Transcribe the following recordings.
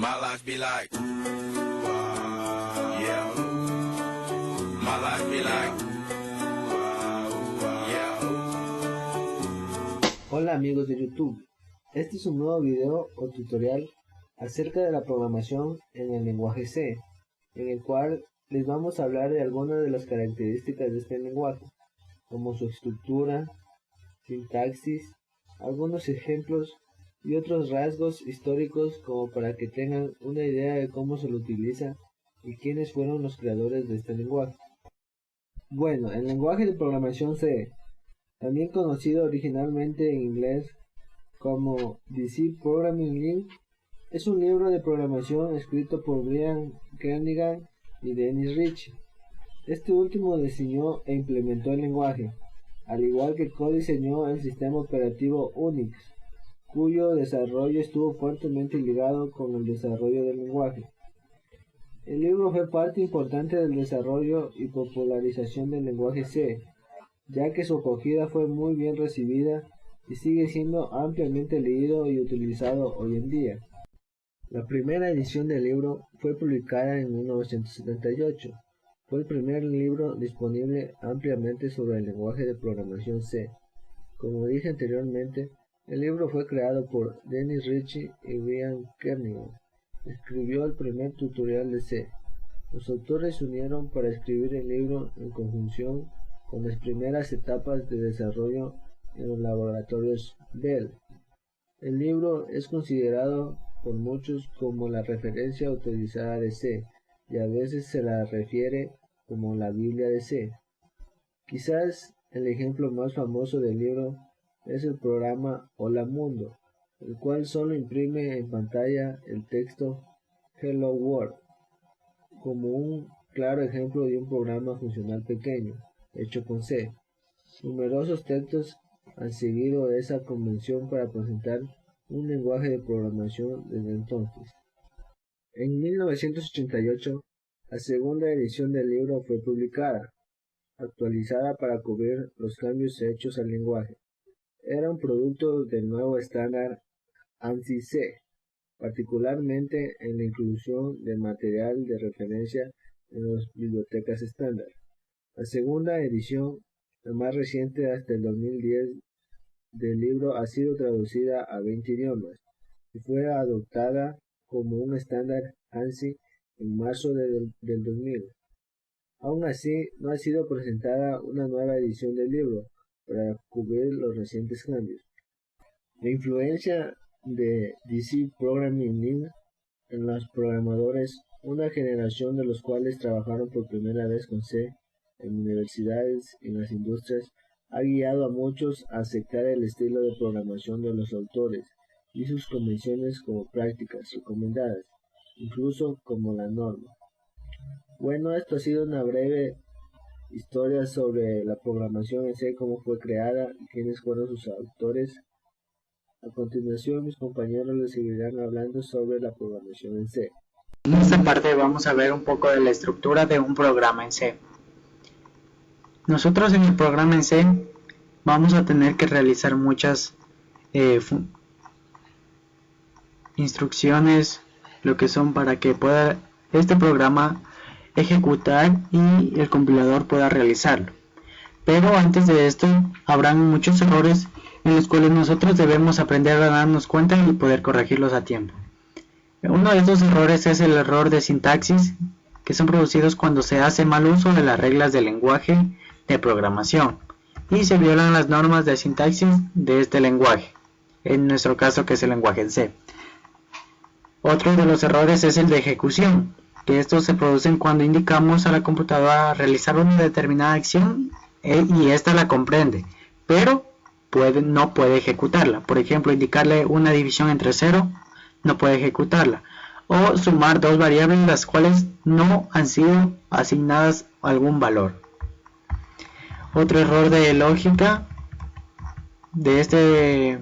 My life be like, yeah. My life be like, yeah. Hola amigos de YouTube, este es un nuevo video o tutorial acerca de la programación en el lenguaje C, en el cual les vamos a hablar de algunas de las características de este lenguaje, como su estructura, sintaxis, algunos ejemplos y otros rasgos históricos como para que tengan una idea de cómo se lo utiliza y quiénes fueron los creadores de este lenguaje. Bueno, el lenguaje de programación C, también conocido originalmente en inglés como The C Programming Language, es un libro de programación escrito por Brian Kernighan y Dennis Ritchie. Este último diseñó e implementó el lenguaje, al igual que codiseñó el sistema operativo Unix, cuyo desarrollo estuvo fuertemente ligado con el desarrollo del lenguaje. El libro fue parte importante del desarrollo y popularización del lenguaje C, ya que su acogida fue muy bien recibida y sigue siendo ampliamente leído y utilizado hoy en día. La primera edición del libro fue publicada en 1978. Fue el primer libro disponible ampliamente sobre el lenguaje de programación C. Como dije anteriormente, el libro fue creado por Dennis Ritchie y Brian Kernighan. Escribió el primer tutorial de C. Los autores se unieron para escribir el libro en conjunción con las primeras etapas de desarrollo en los laboratorios Bell. El libro es considerado por muchos como la referencia autorizada de C, y a veces se la refiere como la Biblia de C. Quizás el ejemplo más famoso del libro es el programa Hola Mundo, el cual solo imprime en pantalla el texto Hello World, como un claro ejemplo de un programa funcional pequeño, hecho con C. Numerosos textos han seguido esa convención para presentar un lenguaje de programación desde entonces. En 1988, la segunda edición del libro fue publicada, actualizada para cubrir los cambios hechos al lenguaje. Era un producto del nuevo estándar ANSI C, particularmente en la inclusión de material de referencia en las bibliotecas estándar. La segunda edición, la más reciente hasta el 2010, del libro ha sido traducida a 20 idiomas y fue adoptada como un estándar ANSI en marzo del 2000. Aún así, no ha sido presentada una nueva edición del libro para cubrir los recientes cambios. La influencia de DC Programming Language en los programadores, una generación de los cuales trabajaron por primera vez con C en universidades y en las industrias, ha guiado a muchos a aceptar el estilo de programación de los autores y sus convenciones como prácticas recomendadas, incluso como la norma. Bueno, esto ha sido una breve historia sobre la programación en C, cómo fue creada y quiénes fueron sus autores. A continuación, mis compañeros les seguirán hablando sobre la programación en C. En esta parte vamos a ver un poco de la estructura de un programa en C. Nosotros en el programa en C vamos a tener que realizar muchas instrucciones, lo que son para que pueda este programa ejecutar y el compilador pueda realizarlo. Pero antes de esto habrán muchos errores en los cuales nosotros debemos aprender a darnos cuenta y poder corregirlos a tiempo. Uno de estos errores es el error de sintaxis, que son producidos cuando se hace mal uso de las reglas del lenguaje de programación y se violan las normas de sintaxis de este lenguaje, en nuestro caso que es el lenguaje en C. Otro de los errores es el de ejecución, que estos se producen cuando indicamos a la computadora realizar una determinada acción y ésta la comprende, pero no puede ejecutarla. Por ejemplo, indicarle una división entre 0, no puede ejecutarla. O sumar dos variables las cuales no han sido asignadas algún valor. Otro error de lógica de este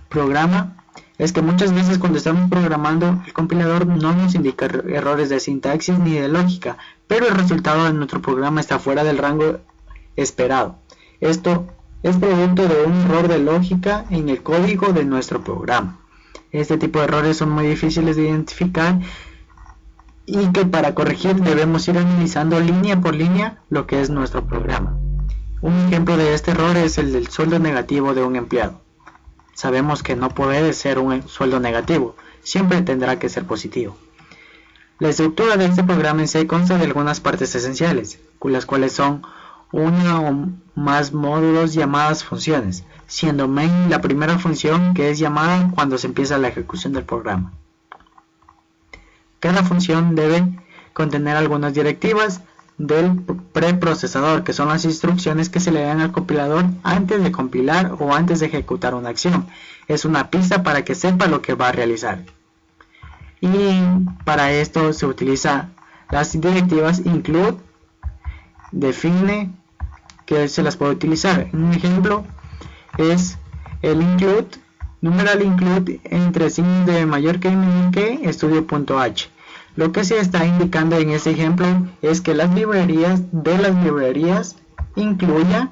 programa es que muchas veces cuando estamos programando el compilador no nos indica errores de sintaxis ni de lógica, pero el resultado de nuestro programa está fuera del rango esperado. Esto es producto de un error de lógica en el código de nuestro programa. Este tipo de errores son muy difíciles de identificar y que para corregir debemos ir analizando línea por línea lo que es nuestro programa. Un ejemplo de este error es el del sueldo negativo de un empleado. Sabemos que no puede ser un sueldo negativo, siempre tendrá que ser positivo. La estructura de este programa en C consta de algunas partes esenciales, las cuales son una o más módulos llamadas funciones, siendo main la primera función que es llamada cuando se empieza la ejecución del programa. Cada función debe contener algunas directivas del preprocesador, que son las instrucciones que se le dan al compilador antes de compilar o antes de ejecutar una acción. Es una pista para que sepa lo que va a realizar. Y para esto se utiliza las directivas include, define, que se las puede utilizar. Un ejemplo es el include, numeral include entre signos de mayor que y menor que estudio.h. Lo que se está indicando en este ejemplo es que las librerías incluya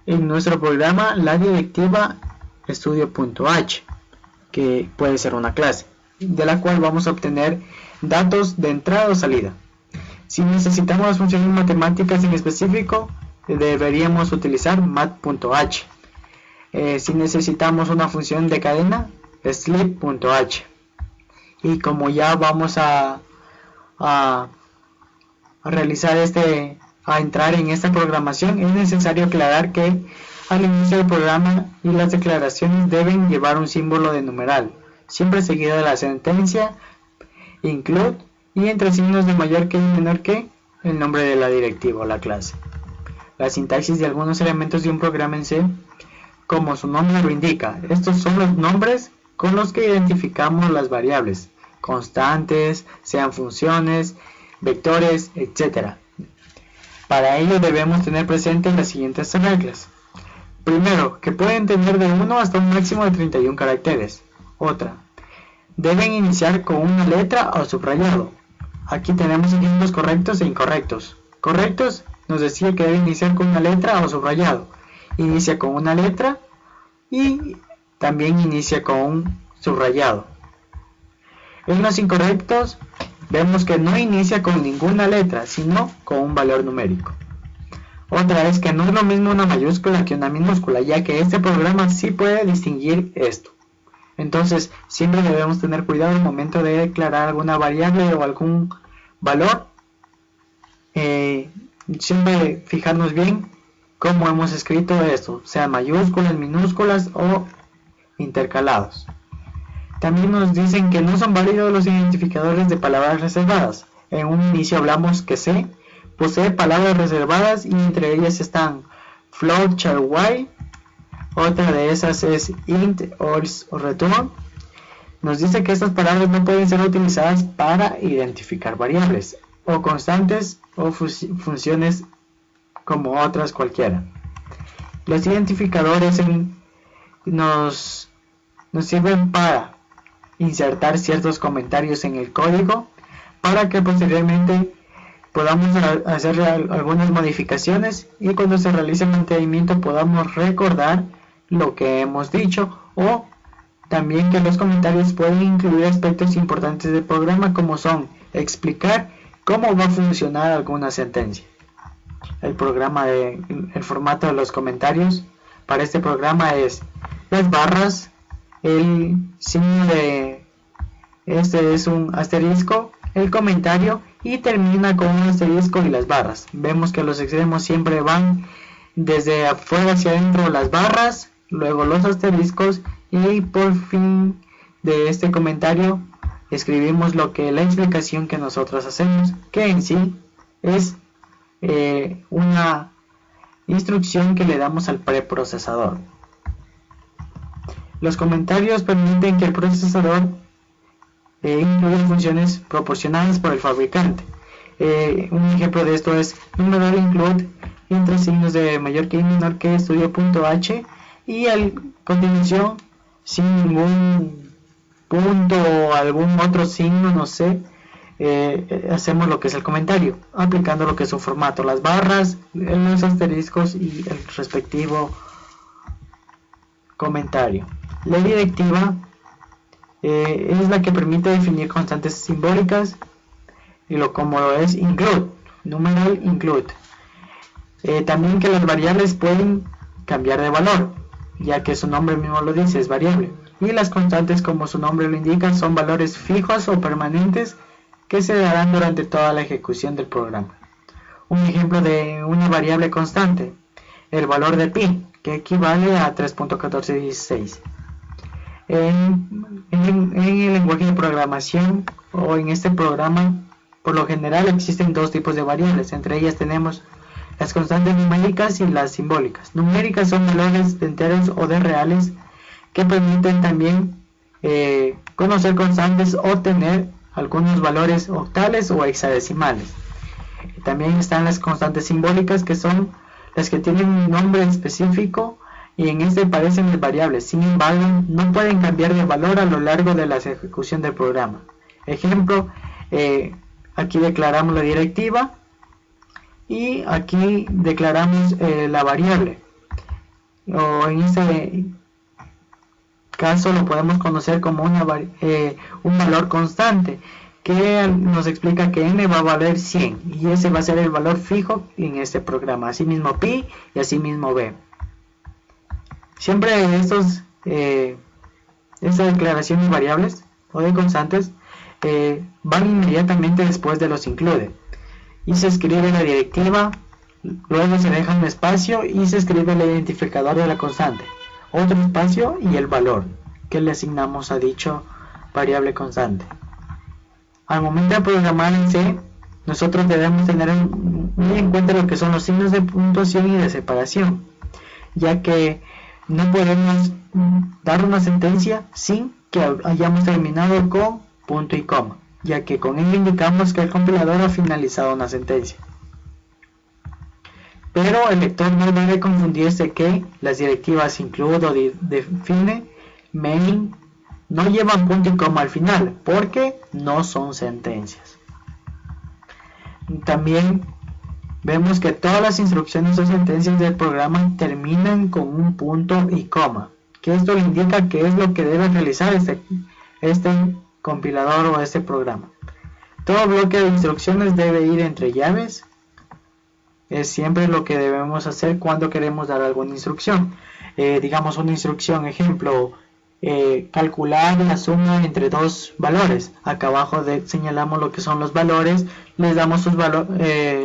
en nuestro programa la directiva estudio.h, que puede ser una clase, de la cual vamos a obtener datos de entrada o salida. Si necesitamos funciones matemáticas en específico, deberíamos utilizar mat.h. Si necesitamos una función de cadena, sleep.h. Y como ya vamos a realizar a entrar en esta programación, es necesario aclarar que al inicio del programa y las declaraciones deben llevar un símbolo de numeral, siempre seguido de la sentencia include y entre signos de mayor que y menor que el nombre de la directiva o la clase. La sintaxis de algunos elementos de un programa en C, como su nombre lo indica, estos son los nombres con los que identificamos las variables, constantes, sean funciones, vectores, etc. Para ello debemos tener presentes las siguientes reglas. Primero, que pueden tener de 1 hasta un máximo de 31 caracteres. Otra, deben iniciar con una letra o subrayado. Aquí tenemos ejemplos correctos e incorrectos. Correctos nos decía que debe iniciar con una letra o subrayado. Inicia con una letra y también inicia con un subrayado. En los incorrectos vemos que no inicia con ninguna letra, sino con un valor numérico. Otra es que no es lo mismo una mayúscula que una minúscula, ya que este programa sí puede distinguir esto. Entonces siempre debemos tener cuidado al momento de declarar alguna variable o algún valor. Siempre fijarnos bien cómo hemos escrito esto, sean mayúsculas, minúsculas o intercalados. También nos dicen que no son válidos los identificadores de palabras reservadas. En un inicio hablamos que C posee palabras reservadas y entre ellas están float, char, while. Otra de esas es int, else o return. Nos dice que estas palabras no pueden ser utilizadas para identificar variables o constantes o funciones como otras cualquiera. Los identificadores nos sirven para insertar ciertos comentarios en el código para que posteriormente podamos hacer algunas modificaciones y cuando se realice el mantenimiento podamos recordar lo que hemos dicho, o también que los comentarios pueden incluir aspectos importantes del programa como son explicar cómo va a funcionar alguna sentencia. El formato de los comentarios para este programa es las barras, el signo de este es un asterisco, el comentario y termina con un asterisco y las barras. Vemos que los extremos siempre van desde afuera hacia adentro las barras, luego los asteriscos y por fin de este comentario escribimos la explicación que nosotros hacemos, que en sí es una instrucción que le damos al preprocesador. Los comentarios permiten que el procesador incluya funciones proporcionadas por el fabricante. Un ejemplo de esto es numeral include entre signos de mayor que y menor que estudio.h y a continuación sin ningún punto o algún otro signo, no sé, hacemos lo que es el comentario, aplicando lo que es su formato, las barras, los asteriscos y el respectivo comentario. La directiva es la que permite definir constantes simbólicas y como lo es include, numeral include. También que las variables pueden cambiar de valor, ya que su nombre mismo lo dice, es variable. Y las constantes, como su nombre lo indica, son valores fijos o permanentes que se darán durante toda la ejecución del programa. Un ejemplo de una variable constante, el valor de pi, que equivale a 3.1416. En el lenguaje de programación o en este programa, por lo general existen dos tipos de variables. Entre ellas tenemos las constantes numéricas y las simbólicas. Numéricas son valores de enteros o de reales que permiten también conocer constantes o tener algunos valores octales o hexadecimales. También están las constantes simbólicas, que son las que tienen un nombre específico y en este parecen las variables. Sin embargo, no pueden cambiar de valor a lo largo de la ejecución del programa. Ejemplo, aquí declaramos la directiva y aquí declaramos la variable. O en este caso lo podemos conocer como un valor constante, que nos explica que n va a valer 100 y ese va a ser el valor fijo en este programa. Asimismo pi y asimismo b. Siempre estas declaraciones de variables o de constantes van inmediatamente después de los include y se escribe la directiva, luego se deja un espacio y se escribe el identificador de la constante, otro espacio y el valor que le asignamos a dicho variable constante. Al momento de programar en C, nosotros debemos tener muy en cuenta lo que son los signos de puntuación y de separación, ya que no podemos dar una sentencia sin que hayamos terminado con punto y coma, ya que con ello indicamos que el compilador ha finalizado una sentencia. Pero el lector no debe confundirse que las directivas include o define, main, no llevan punto y coma al final, porque no son sentencias. También vemos que todas las instrucciones o sentencias del programa terminan con un punto y coma, que esto le indica qué es lo que debe realizar este compilador o este programa. Todo bloque de instrucciones debe ir entre llaves. Es siempre lo que debemos hacer cuando queremos dar alguna instrucción. Digamos una instrucción, ejemplo, calcular la suma entre dos valores. Acá abajo señalamos lo que son los valores, les damos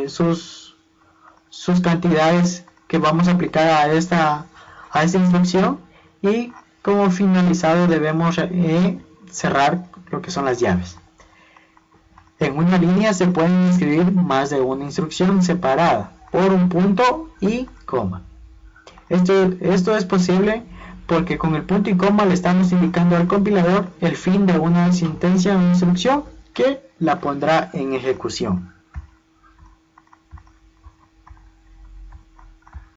sus cantidades que vamos a aplicar a esta instrucción y como finalizado debemos cerrar lo que son las llaves. En una línea se pueden escribir más de una instrucción separada por un punto y coma. Esto es posible porque con el punto y coma le estamos indicando al compilador el fin de una sentencia o instrucción que la pondrá en ejecución.